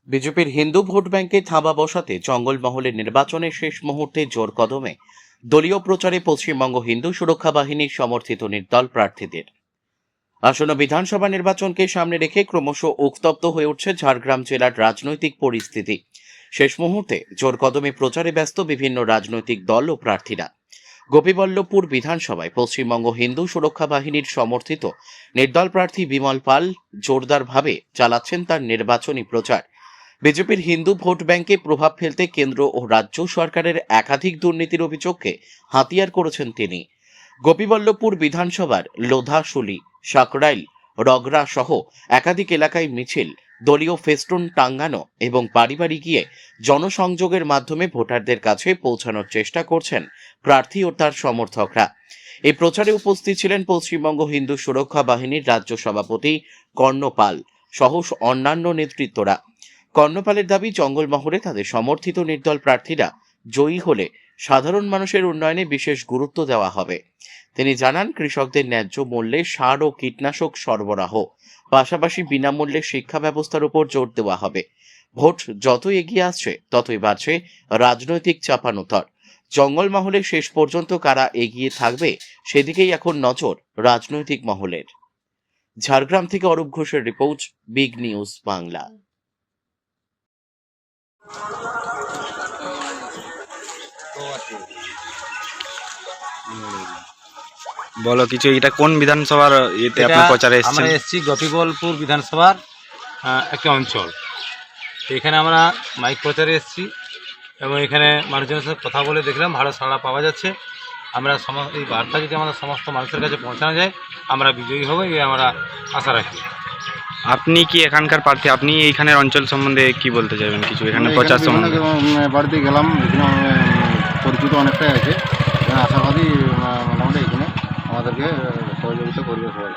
বিজেপির হিন্দু ভোট ব্যাংকে থাবা বসাতে জঙ্গলমহলের নির্বাচনের শেষ মুহূর্তে জোর কদমে দলীয় প্রচারে পশ্চিমবঙ্গ হিন্দু সুরক্ষা বাহিনীর সমর্থিত নির্দল প্রার্থীদের। আসন্ন বিধানসভা নির্বাচনকে সামনে রেখে ক্রমশ উত্তপ্ত হয়ে উঠছে ঝাড়গ্রাম জেলার রাজনৈতিক পরিস্থিতি। শেষ মুহূর্তে জোর কদমে প্রচারে ব্যস্ত বিভিন্ন রাজনৈতিক দল ও প্রার্থীরা। গোপীবল্লভপুর বিধানসভায় পশ্চিমবঙ্গ হিন্দু সুরক্ষা বাহিনীর সমর্থিত নির্দল প্রার্থী বিমল পাল জোরদারভাবে চালাচ্ছেন তার নির্বাচনী প্রচার। বিজেপির হিন্দু ভোট ব্যাংকে প্রভাব ফেলতে কেন্দ্র ও রাজ্য সরকারের একাধিক দুর্নীতির অভিযোগকে হাতিয়ার করেছেন তিনি। গোপীবল্লভপুর বিধানসভার লোধাশুলি, সাকরাইল, রগড়া সহ একাধিক এলাকায় মিছিল, দলীয় ফেস্টুন টাঙ্গানো এবং বাড়ি বাড়ি গিয়ে জনসংযোগের মাধ্যমে ভোটারদের কাছে পৌঁছানোর চেষ্টা করছেন প্রার্থী ও তার সমর্থকরা। এই প্রচারে উপস্থিত ছিলেন পশ্চিমবঙ্গ হিন্দু সুরক্ষা বাহিনীর রাজ্য সভাপতি কর্ণপাল সহ অন্যান্য নেতৃত্বরা। কর্ণপালের দাবি, জঙ্গলমহলে তাদের সমর্থিত নির্দল প্রার্থীরা জয়ী হলে সাধারণ মানুষের উন্নয়নে বিশেষ গুরুত্ব দেওয়া হবে। তিনি জানান, কৃষকদের ন্যায্য মূল্যে সার ও কীটনাশক সরবরাহ, পাশাপাশি বিনামূল্যে শিক্ষা ব্যবস্থার উপর জোর দেওয়া হবে। ভোট যত এগিয়ে আসছে ততই বাড়ছে রাজনৈতিক চাপানোতর। জঙ্গলমহলে শেষ পর্যন্ত কারা এগিয়ে থাকবে সেদিকেই এখন নজর রাজনৈতিক মহলের। ঝাড়গ্রাম থেকে অরূপ ঘোষের রিপোর্ট, বিগ নিউজ বাংলা। বলো কিছু, এটা কোন বিধানসভার এতে আপনার প্রচারে এসেছেন? আমরা এসেছি গোপীবল্লভপুর বিধানসভার একটি অঞ্চল। এখানে আমরা মাইক প্রচারে এসেছি এবং এখানে মানুষজনের সাথে কথা বলে দেখলাম ভালো সাড়া পাওয়া যাচ্ছে। আমরা এই বার্তা যদি আমাদের সমস্ত মানুষের কাছে পৌঁছানো যায়, আমরা বিজয়ী হব, এই আমরা আশা রাখি। আপনি কি এখানকার প্রার্থী? আপনি এইখানের অঞ্চল সম্বন্ধে কি বলতে চাইবেন কিছু, এখানে প্রচার সম্বন্ধে? বাড়িতে গেলাম, এখানে পরিচিত অনেকটাই আছে, আশাবাদী মোটামুটি এখানে আমাদেরকে সহযোগিতা করবে সবাই।